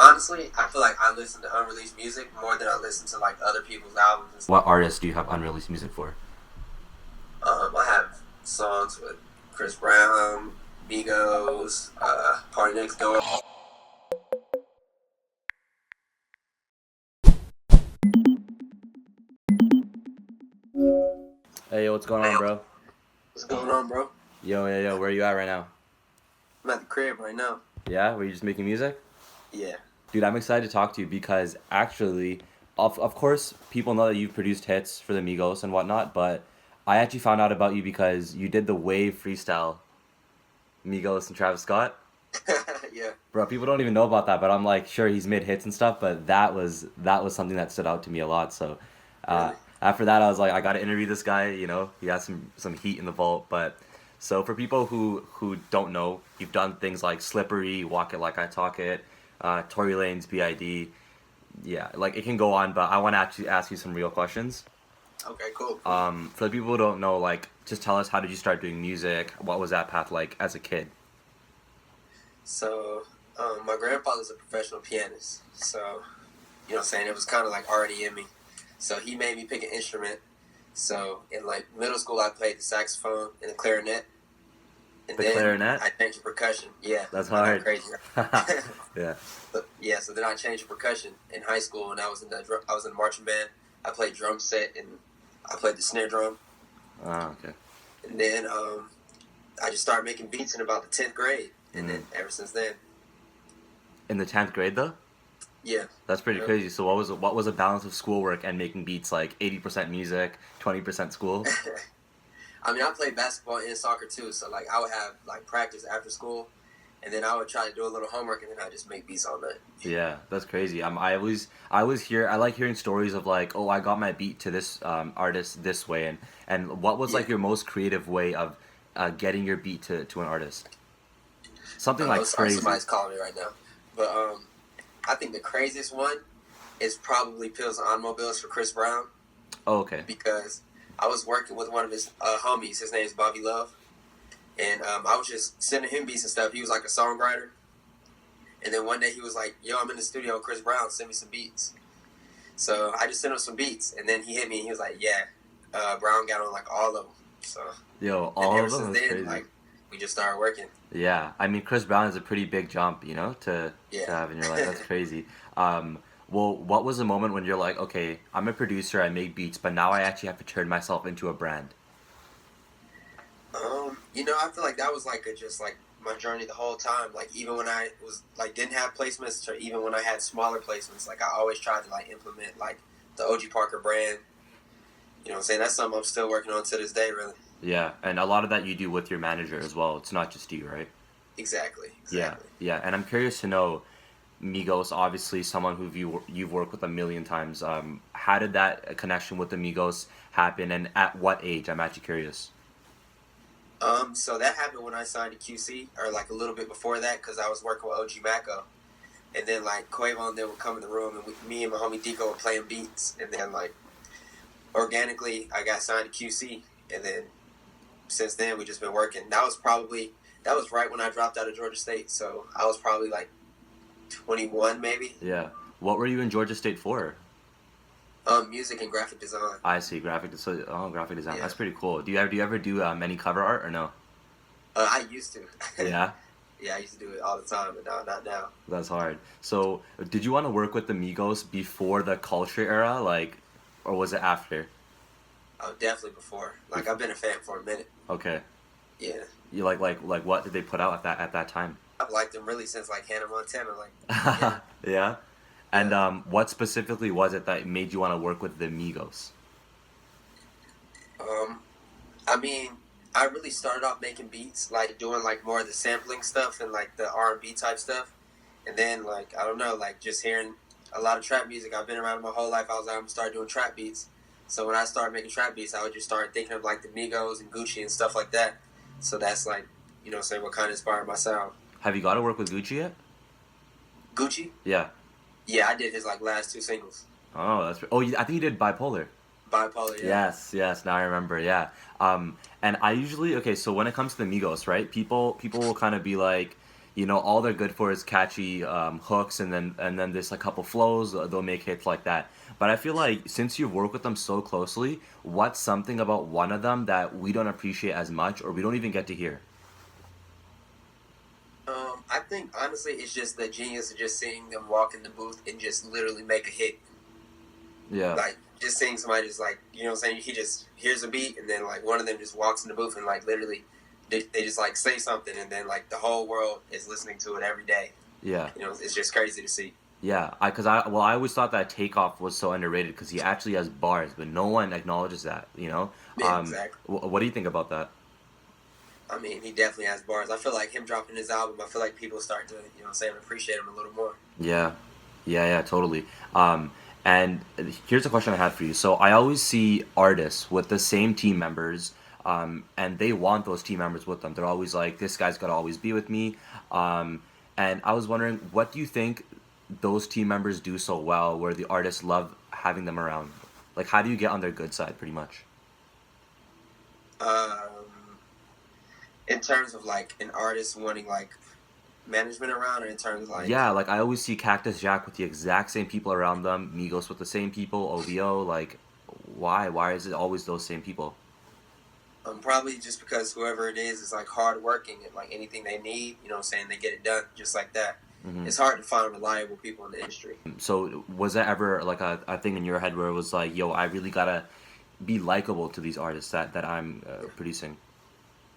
honestly, I feel like I listen to unreleased music more than I listen to like other people's albums and stuff. What artists do you have unreleased music for? I have songs with Chris Brown, Migos, Party Next Door. Hey, yo, what's going on, bro? What's going on, bro? Yo, where are you at right now? I'm at the crib right now. Yeah, were you just making music? Yeah. Dude, I'm excited to talk to you because actually, of course, people know that you've produced hits for the Migos and whatnot, but I actually found out about you because you did the Wave freestyle, Migos and Travis Scott. Yeah. Bro, people don't even know about that, but I'm like, sure, he's made hits and stuff, but that was something that stood out to me a lot. So, Really? after that, I was like, I gotta interview this guy. You know, he has some heat in the vault. But so for people who don't know, you've done things like Slippery, Walk It Like I Talk It, Tory Lanez, B.I.D. Yeah, like it can go on, but I want to actually ask you some real questions. Okay, cool. For the people who don't know, like, just tell us, how did you start doing music? What was that path like as a kid? So, my grandfather's a professional pianist. So, you know what I'm saying? It was kind of like already in me. So he made me pick an instrument. So in like middle school, I played the saxophone and the clarinet. And The then clarinet? I changed to percussion. Yeah. That's I know, hard. crazy. Yeah. But yeah, so then I changed to percussion in high school, and I was in the marching band. I played drum set, and I played the snare drum. Ah, okay. And then I just started making beats in about the 10th grade, and then ever since then, In the 10th grade, though? yeah. That's pretty Yeah. crazy. So what was a balance of schoolwork and making beats, like 80% music, 20% school? I mean, I played basketball and soccer too, so like I would have like practice after school, and then I would try to do a little homework, and then I just make beats all night. Yeah, that's crazy. I like hearing stories of like, oh, I got my beat to this artist this way, and what was like Yeah. your most creative way of getting your beat to an artist? Something like Sorry, crazy. somebody's calling me right now, but I think the craziest one is probably Pills and Automobiles for Chris Brown, Oh, okay. because I was working with one of his homies. His name is Bobby Love, and I was just sending him beats and stuff. He was like a songwriter, and then one day he was like, "Yo, I'm in the studio with Chris Brown. Send me some beats." So I just sent him some beats, and then he hit me, and he was like, "Yeah, Brown got on like all of them." So Yo, and all ever of them? since That's then, crazy. like we just started working. Yeah, I mean, Chris Brown is a pretty big jump, you know, to Yeah. have in your life. That's crazy. Well, what was the moment when you're like, okay, I'm a producer, I make beats, but now I actually have to turn myself into a brand? You know, I feel like that was like just like my journey the whole time. Like even when I was like didn't have placements, or even when I had smaller placements, like I always tried to like implement like the OG Parker brand. You know what I'm saying? That's something I'm still working on to this day, really. Yeah, and a lot of that you do with your manager as well. It's not just you, right? Exactly. Yeah, Exactly. yeah. And I'm curious to know, Migos, obviously someone who you've worked with a million times. How did that connection with the Migos happen, and at what age? I'm actually curious. So that happened when I signed to QC, or like a little bit before that, because I was working with OG Maco. And then like Quavo and them would come in the room, and me and my homie Dico were playing beats. And then like organically, I got signed to QC. And then since then, we just been working. That was right when I dropped out of Georgia State. So I was probably like 21 maybe. Yeah. What were you in Georgia State for? Music and graphic design. I see, graphic design. Yeah. That's pretty cool. Do you ever do any cover art or no? I used to. Yeah, Yeah, I used to do it all the time, but not now. that's hard. So, did you want to work with the Migos before the culture era, like, or was it after? Oh, definitely before. Like I've been a fan for a minute. Okay. Yeah, You like what did they put out at that time? I've liked them really since like Hannah Montana. Like, yeah. Yeah. And Yeah. what specifically was it that made you want to work with the Migos? I mean, I really started off making beats, like doing like more of the sampling stuff and like the R&B type stuff, and then like I don't know, like just hearing a lot of trap music. I've been around my whole life. I was like, I'm gonna start doing trap beats. So when I started making trap beats, I would just start thinking of like the Migos and Gucci and stuff like that. So that's like, you know, saying what kind of inspired my sound. Have you got to work with Gucci yet? Gucci? Yeah. Yeah, I did his like last two singles. Oh, I think you did Bipolar. Bipolar. Yeah. Yes, now I remember, yeah. And I usually, okay, so when it comes to the Migos, right, people will kind of be like, you know, all they're good for is catchy hooks, and then there's a couple flows. They'll make hits like that. But I feel like since you've worked with them so closely, what's something about one of them that we don't appreciate as much, or we don't even get to hear? I think honestly, it's just the genius of just seeing them walk in the booth and just literally make a hit. Yeah. Like just seeing somebody just like you know what I'm saying. He just hears a beat and then like one of them just walks in the booth and like literally they just like say something and then like the whole world is listening to it every day. Yeah. You know, it's just crazy to see. Yeah, I always thought that Takeoff was so underrated because he actually has bars, but no one acknowledges that, you know. Yeah, exactly. What do you think about that? I mean, he definitely has bars. I feel like him dropping his album, I feel like people start to, you know what I'm saying, appreciate him a little more. Yeah, yeah, totally. And here's a question I have for you. So I always see artists with the same team members, and they want those team members with them. They're always like, this guy's got to always be with me. And I was wondering, what do you think those team members do so well where the artists love having them around? Like, how do you get on their good side, pretty much? Um, in terms of like an artist wanting like management around, or in terms of like, Yeah, like I always see Cactus Jack with the exact same people around them, Migos with the same people, OVO, like why? Why is it always those same people? probably just because whoever it is like hard working and like anything they need, you know what I'm saying, they get it done just like that. Hmm. It's hard to find reliable people in the industry. So was that ever like a thing in your head where it was like, yo, I really gotta be likable to these artists that I'm producing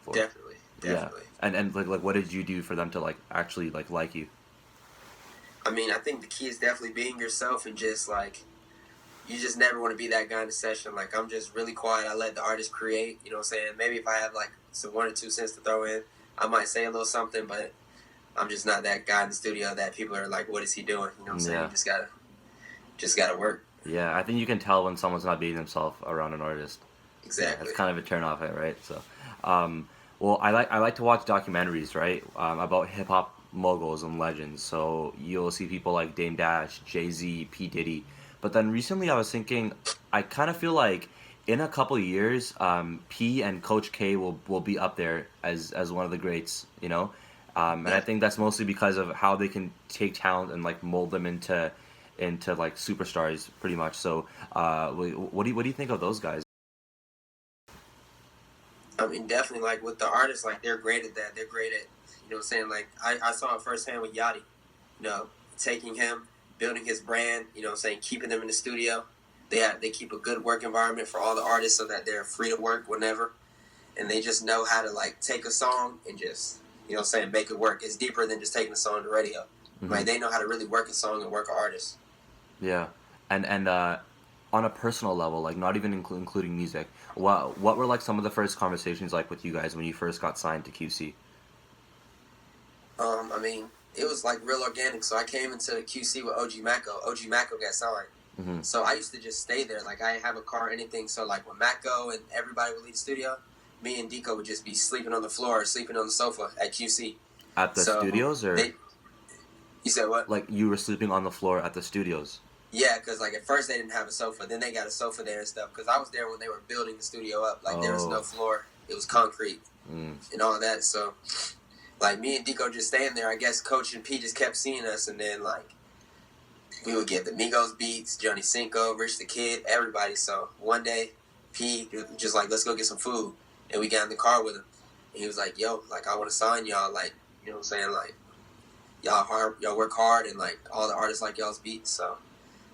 for? Definitely, Yeah. definitely. And like what did you do for them to like actually like you? I mean, I think the key is definitely being yourself and just like you just never want to be that guy in the session. Like I'm just really quiet. I let the artist create. You know what I'm saying? Maybe if I have like some 1 or 2 cents to throw in, I might say a little something, but I'm just not that guy in the studio that people are like, "What is he doing?" You know what I'm saying? Yeah. You just gotta work. Yeah, I think you can tell when someone's not being themselves around an artist. Yeah, Exactly. it's kind of a turn off, right? So, well, I like to watch documentaries, right, about hip hop moguls and legends. So you'll see people like Dame Dash, Jay Z, P Diddy. But then recently, I was thinking, I kind of feel like in a couple of years, P and Coach K will be up there as one of the greats, you know. And I Yeah. think that's mostly because of how they can take talent and like mold them into like superstars, pretty much. So, what do you think of those guys? I mean, definitely like with the artists, like they're great at that. They're great at, you know what I'm saying? Like I saw it firsthand with Yachty, you know, taking him, building his brand, you know what I'm saying, keeping them in the studio. They keep a good work environment for all the artists so that they're free to work whenever. And they just know how to like take a song and just, you know what I'm saying, make it work. It's deeper than just taking a song to radio. Hmm. Like they know how to really work a song and work an artist. Yeah, and on a personal level, like not even including music, what were like some of the first conversations like with you guys when you first got signed to QC? I mean, it was like real organic. So I came into QC with OG Maco. OG Maco got signed. Hmm. So I used to just stay there. Like I didn't have a car or anything. So like when Maco and everybody would leave the studio, me and Deco would just be sleeping on the floor or sleeping on the sofa at QC. At the So studios, or they, you said what? like you were sleeping on the floor at the studios? Yeah, because like at first they didn't have a sofa. Then they got a sofa there and stuff. Because I was there when they were building the studio up. Like there was no Oh. floor. It was concrete Mm. and all that. So like me and Deco just staying there. I guess Coach and P just kept seeing us. And then like we would get the Migos beats, Johnny Cinco, Rich the Kid, everybody. So one day P just like, let's go get some food. And we got in the car with him. And he was like, yo, like I want to sign y'all. Like, you know what I'm saying? Like y'all work hard and like all the artists like y'all's beats. So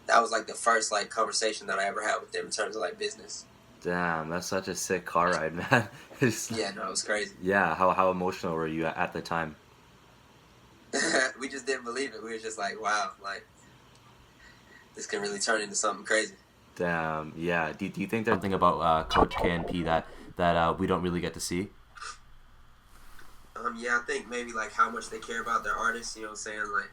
that was like the first like conversation that I ever had with them in terms of like business. Damn, that's such a sick car ride, man. It's, Yeah, no, it was crazy. yeah, how emotional were you at the time? We just didn't believe it. We were just like, wow, like this can really turn into something crazy. Damn, yeah. Do you think there's something about Coach K and P that we don't really get to see? Yeah, I think maybe like how much they care about their artists. You know what I'm saying? Like,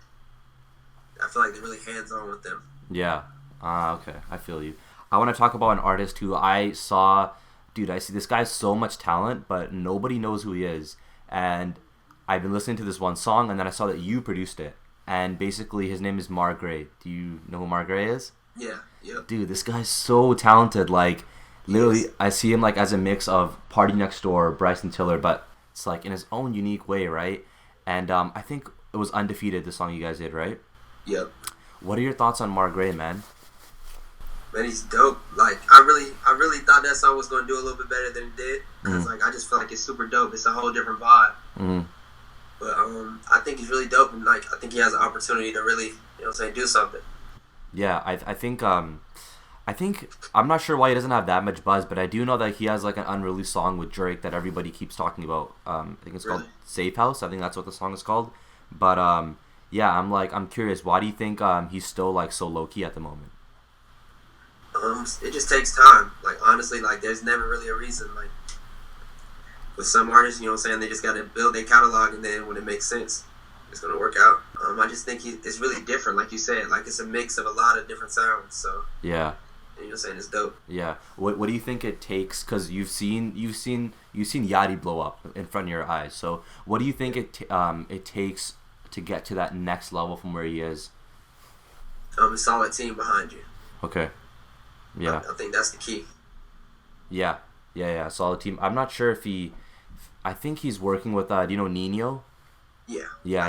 I feel like they're really hands on with them. Yeah. Okay. I feel you. I want to talk about an artist who I saw. Dude, I see this guy has so much talent, but nobody knows who he is. And I've been listening to this one song, and then I saw that you produced it. And basically, his name is Margray. Do you know who Margray is? Yeah, yep. Dude, this guy's so talented. Like, literally, Yes. I see him like as a mix of Party Next Door, Bryson Tiller, but it's like in his own unique way, right? And I think it was Undefeated, the song you guys did, right? Yep. What are your thoughts on Margray, man? Man, he's dope. Like, I really thought that song was going to do a little bit better than it did. Because, like, I just feel like it's super dope. It's a whole different vibe. Mm-hmm. But I think he's really dope. And, like, I think he has an opportunity to really, do something. Yeah, I think I'm not sure why he doesn't have that much buzz, but I do know that he has like an unreleased song with Drake that everybody keeps talking about. I think it's called Safe House. I think that's what the song is called. But yeah, I'm curious. Why do you think he's still like so low key at the moment? It just takes time. Like, honestly, like, there's never really a reason. Like, with some artists, they just got to build their catalog, and then when it makes sense, it's going to work out. I just think it's really different, like you said. Like, it's a mix of a lot of different sounds, so. Yeah. It's dope. Yeah. What do you think it takes? Because you've seen Yachty blow up in front of your eyes. So what do you think it takes to get to that next level from where he is? A solid team behind you. Okay. Yeah. I think that's the key. Yeah. Solid team. I'm not sure if I think he's working with do you know Nino? Yeah. Yeah,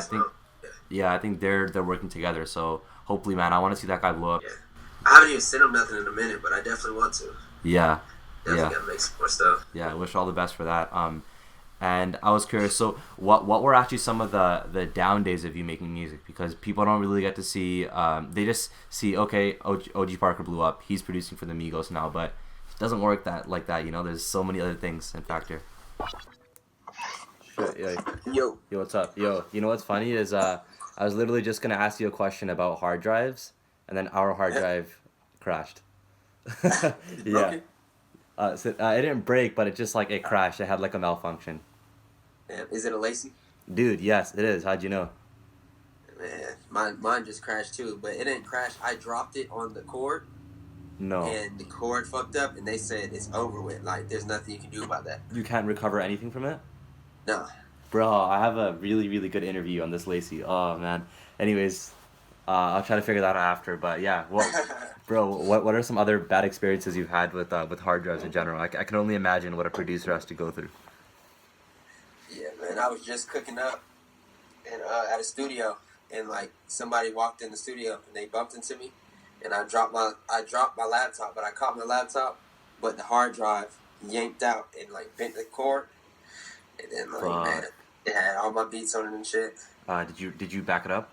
I think they're working together. So hopefully, man, I want to see that guy blow up. Yeah. I haven't even sent him nothing in a minute, but I definitely want to. Yeah. Definitely gotta make some more stuff. Yeah, I wish all the best for that. And I was curious, so what were actually some of the down days of you making music? Because people don't really get to see, they just see, okay, OG Parker blew up, he's producing for the Migos now, but it doesn't work like that, there's so many other things in factor. Shit, yeah. Yo, what's up? Yo, you know what's funny is I was literally just going to ask you a question about hard drives, and then our hard drive crashed. Yeah. So, it didn't break, but it just like it crashed. It had like a malfunction. Damn, is it a Lacey? Dude, yes, it is. How'd you know? Man, mine just crashed too, but it didn't crash. I dropped it on the cord. No. And the cord fucked up, and they said it's over with. Like, there's nothing you can do about that. You can't recover anything from it? No. Bro, I have a really, really good interview on this Lacey. Oh, man. Anyways, I'll try to figure that out after, but yeah. Well, bro, what are some other bad experiences you've had with hard drives in general? I can only imagine what a producer has to go through. Yeah, man, I was just cooking up and at a studio, and like somebody walked in the studio and they bumped into me, and I dropped my laptop, but I caught my laptop, but the hard drive yanked out and like bent the cord, and then like man, it had all my beats on it and shit. Did you back it up?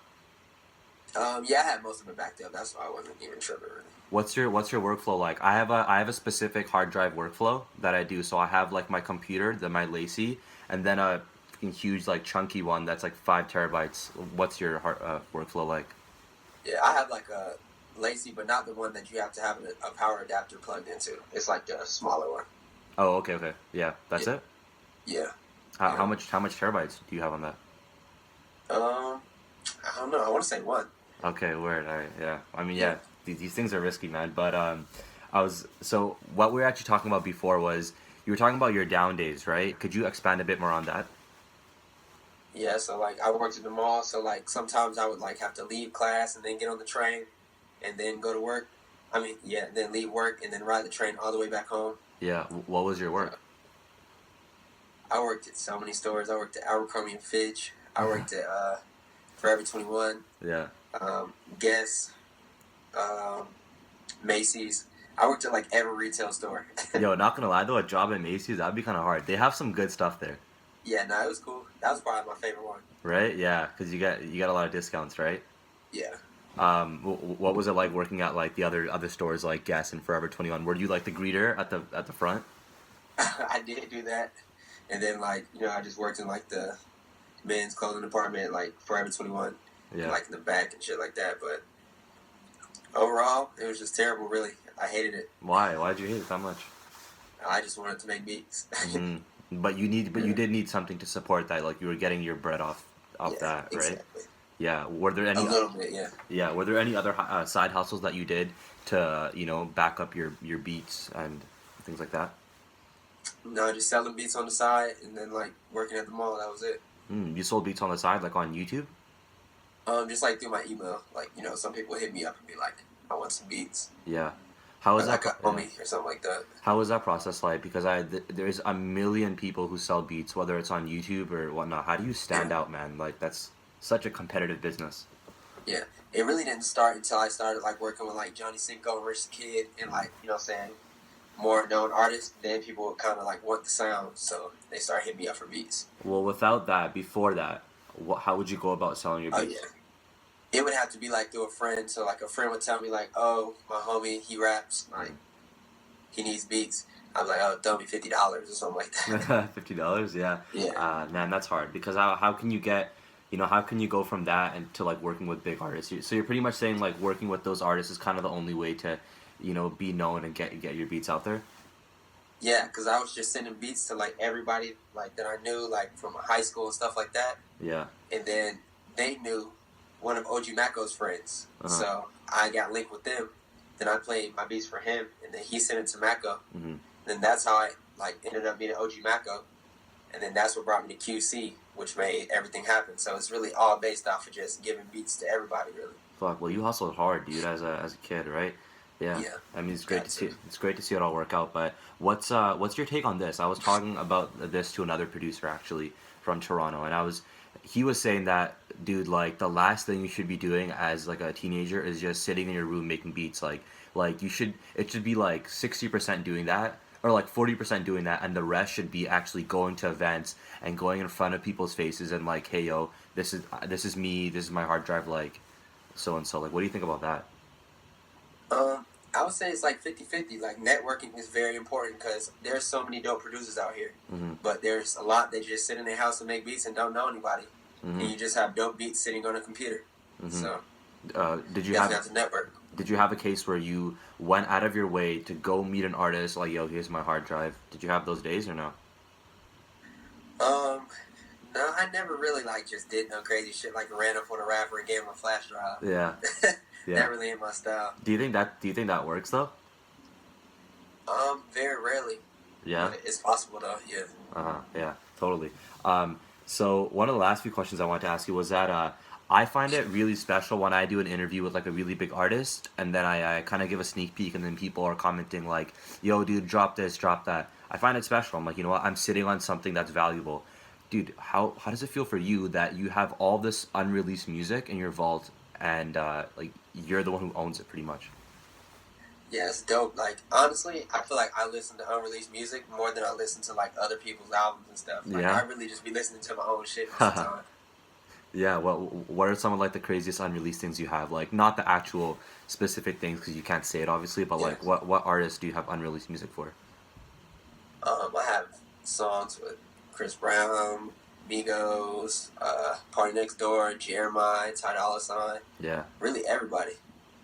Yeah, I had most of it backed up. That's why I wasn't even tripping really. What's your workflow like? I have a specific hard drive workflow that I do. So I have like my computer, then my Lacey, and then a huge like chunky one that's like 5 terabytes. What's your workflow like? Yeah, I have like a Lacey, but not the one that you have to have a power adapter plugged into. It's like the smaller one. Oh, okay. Yeah, that's it. Yeah. How much terabytes do you have on that? I don't know. I want to say 1. Okay, word. All right, yeah. I mean, yeah, these things are risky, man. But so what we were actually talking about before was you were talking about your down days, right? Could you expand a bit more on that? Yeah, so like I worked at the mall, so like sometimes I would like have to leave class and then get on the train and then go to work. Then leave work and then ride the train all the way back home. Yeah. What was your work? I worked at so many stores. I worked at Abercrombie and Fitch. I worked at Forever 21. Yeah. Guess, Macy's. I worked at like every retail store. Yo, not gonna lie though, a job at Macy's, that'd be kind of hard. They have some good stuff there. Yeah, no, it was cool. That was probably my favorite one. Right? Yeah, because you got a lot of discounts, right? Yeah. What was it like working at like the other stores like Guess and Forever 21? Were you like the greeter at the front? I did do that, and then like I just worked in like the men's clothing department, like Forever 21. Yeah. Like in the back and shit like that, but overall, it was just terrible. Really, I hated it. Why? Why'd you hate it that much? I just wanted to make beats. But you did need something to support that. Like you were getting your bread off that, right? Exactly. Yeah. Were there any? A little bit, yeah. Yeah. Were there any other side hustles that you did to back up your beats and things like that? No, just selling beats on the side and then like working at the mall. That was it. You sold beats on the side, like on YouTube? Just like through my email. Like some people hit me up and be like, "I want some beats." Yeah. How or is that? like a homie or something like that. How is that process like? Because there's a million people who sell beats, whether it's on YouTube or whatnot. How do you stand Yeah, out, man? Like that's such a competitive business. yeah. It really didn't start until I started like working with like Johnny Cinco versus Kid and like saying more known artists. Then people would kind of like want the sound, so they started hitting me up for beats. Well, without that, before that, how would you go about selling your Oh beats? yeah. It would have to be like through a friend. So like a friend would tell me like, oh, my homie, he raps, like he needs beats. I'm like, oh, throw me $50 or something like that. $50, yeah. Yeah, Man, that's hard because how can you get, how can you go from that and to like working with big artists? So you're pretty much saying like working with those artists is kind of the only way to, be known and get your beats out there. yeah, because I was just sending beats to like everybody like that I knew like from high school and stuff like that, Yeah. and then they knew one of OG Maco's friends, so I got linked with them. Then I played my beats for him, and then he sent it to Mecca. Mm-hmm. Then that's how I like ended up meeting OG Maco, and then that's what brought me to QC, which made everything happen. So it's really all based off of just giving beats to everybody, really. Fuck. Well, you hustled hard, dude, as a kid, right? Yeah. Yeah. I mean, it's great to see. It's great to see it all work out. But what's your take on this? I was talking about this to another producer actually from Toronto, and he was saying that, dude, like the last thing you should be doing as like a teenager is just sitting in your room making beats. Like it should be like 60% doing that, or like 40% doing that, and the rest should be actually going to events and going in front of people's faces and like, hey yo, this is me, this is my hard drive, like so and so. Like, what do you think about that? I would say it's like 50-50. Like, networking is very important because there's so many dope producers out here. Mm-hmm. But there's a lot that just sit in their house and make beats and don't know anybody. Mm-hmm. And you just have dope beats sitting on a computer. Mm-hmm. So, did you definitely have to network. Did you have a case where you went out of your way to go meet an artist, like, yo, here's my hard drive? Did you have those days or no? No, I never really, like, just did no crazy shit, like ran up on a rapper and gave him a flash drive. Yeah. Yeah. That really ain't my style. Do you think that works though? Very rarely. Yeah. But it's possible though, yeah. Yeah, totally. So one of the last few questions I wanted to ask you was that I find it really special when I do an interview with like a really big artist, and then I kind of give a sneak peek, and then people are commenting like, "Yo, dude, drop this, drop that." I find it special. I'm like, you know what? I'm sitting on something that's valuable. Dude, how does it feel for you that you have all this unreleased music in your vault, and like you're the one who owns it pretty much? Yeah, it's dope. Like, honestly, I feel like I listen to unreleased music more than I listen to, like, other people's albums and stuff. Like, Yeah. I really just be listening to my own shit most of the time. Yeah, what are some of like the craziest unreleased things you have? Like not the actual specific things because you can't say it obviously, but like Yeah. what artists do you have unreleased music for? I have songs with Chris Brown, Migos, PartyNEXTDOOR, Jeremiah, Ty Dolla $ign. Yeah, Really everybody.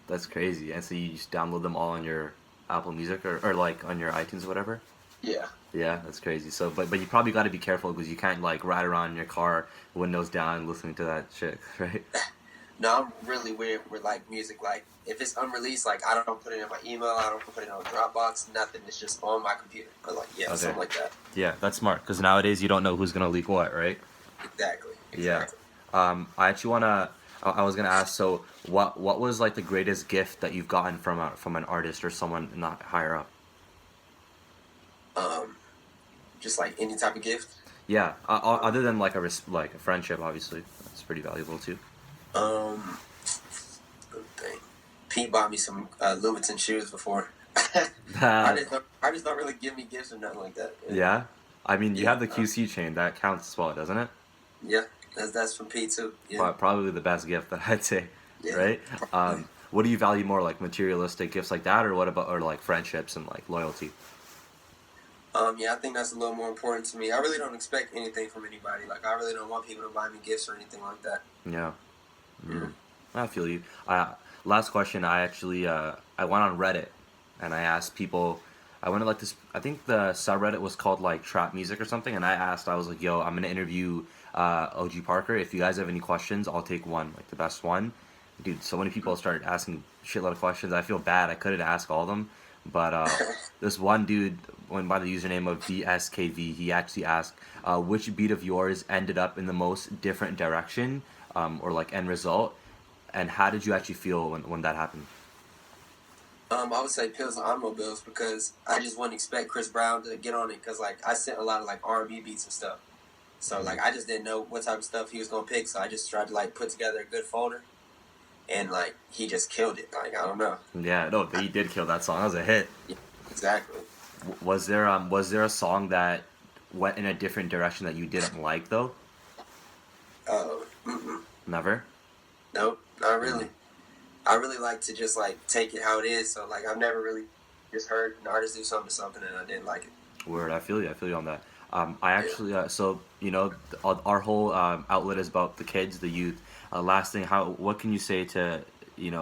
that's crazy. And so you just download them all on your Apple Music or like on your iTunes or whatever. Yeah. Yeah, that's crazy. So, but you probably got to be careful because you can't like ride around in your car, windows down, listening to that shit, right? No, I'm really weird with, like, music. Like, if it's unreleased, like, I don't put it in my email, I don't put it on Dropbox, nothing. It's just on my computer. Or, like, Okay. something like that. Yeah, that's smart because nowadays you don't know who's gonna leak what, right? Exactly. Yeah. I actually wanna. I was gonna ask. So, what was like the greatest gift that you've gotten from an artist or someone not higher up? Just, like, any type of gift. Yeah. Other than like like a friendship, obviously, that's pretty valuable too. Good thing. Pete bought me some Louboutin shoes before. Artists don't really give me gifts or nothing like that. Yeah. I mean, you Yeah. have the QC chain that counts as well, doesn't it? Yeah, that's from Pete too. Yeah. Probably the best gift that I'd say, Yeah, right? probably. What do you value more, like materialistic gifts like that, or like friendships and like loyalty? Yeah, I think that's a little more important to me. I really don't expect anything from anybody. Like, I really don't want people to buy me gifts or anything like that. Yeah. Yeah. I feel you. Last question. I actually I went on Reddit and I asked people. I went to like this. I think the subreddit was called like trap music or something. And I was like, "Yo, I'm gonna interview OG Parker. If you guys have any questions, I'll take one, like the best one." Dude, so many people started asking shitload of questions. I feel bad. I couldn't ask all of them, but this one dude went by the username of BSKV. He actually asked, "Which beat of yours ended up in the most different direction, or like end result?" And how did you actually feel when that happened? I would say Pills and Automobiles because I just wouldn't expect Chris Brown to get on it because like I sent a lot of like R&B beats and stuff. So like I just didn't know what type of stuff he was gonna pick. So I just tried to like put together a good folder, and like he just killed it. Like I don't know. Yeah, no, he did kill that song. That was a hit. Yeah, exactly. Was there a song that went in a different direction that you didn't like though? Mm-mm. Never. Nope, not really. I really like to just like take it how it is. So like I've never really just heard an artist do something and I didn't like it. Word, I feel you. I feel you on that. I actually, so you know, our whole outlet is about the kids, the youth. Last thing, what can you say to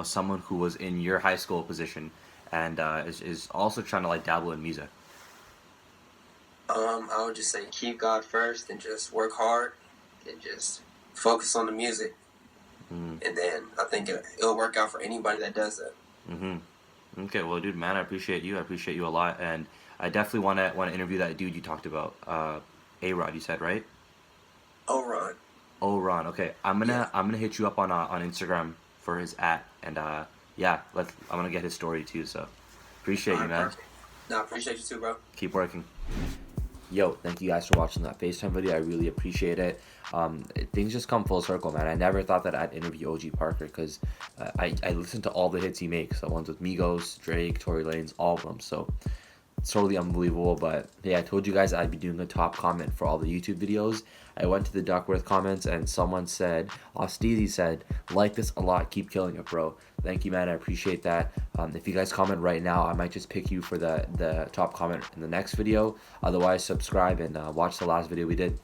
someone who was in your high school position and is also trying to like dabble in music? I would just say keep God first and just work hard and just focus on the music. And then I think it'll work out for anybody that does that. Mm-hmm. Okay, well, dude, man, I appreciate you. I appreciate you a lot, and I definitely want to interview that dude you talked about, A-Rod. You said, right? Ron. Ron. Okay, I'm gonna hit you up on Instagram for his and yeah, I'm gonna get his story too. So appreciate you, man. Perfect. No, I appreciate you too, bro. Keep working. Yo, thank you guys for watching that FaceTime video. I really appreciate it. Things just come full circle, man. I never thought that I'd interview OG Parker because I listened to all the hits he makes. The ones with Migos, Drake, Tory Lanez, all of them. So it's totally unbelievable. But yeah, I told you guys I'd be doing a top comment for all the YouTube videos. I went to the Duckworth comments and someone said, Steezy said, like this a lot, keep killing it, bro. Thank you, man. I appreciate that. If you guys comment right now, I might just pick you for the top comment in the next video. Otherwise, subscribe and watch the last video we did.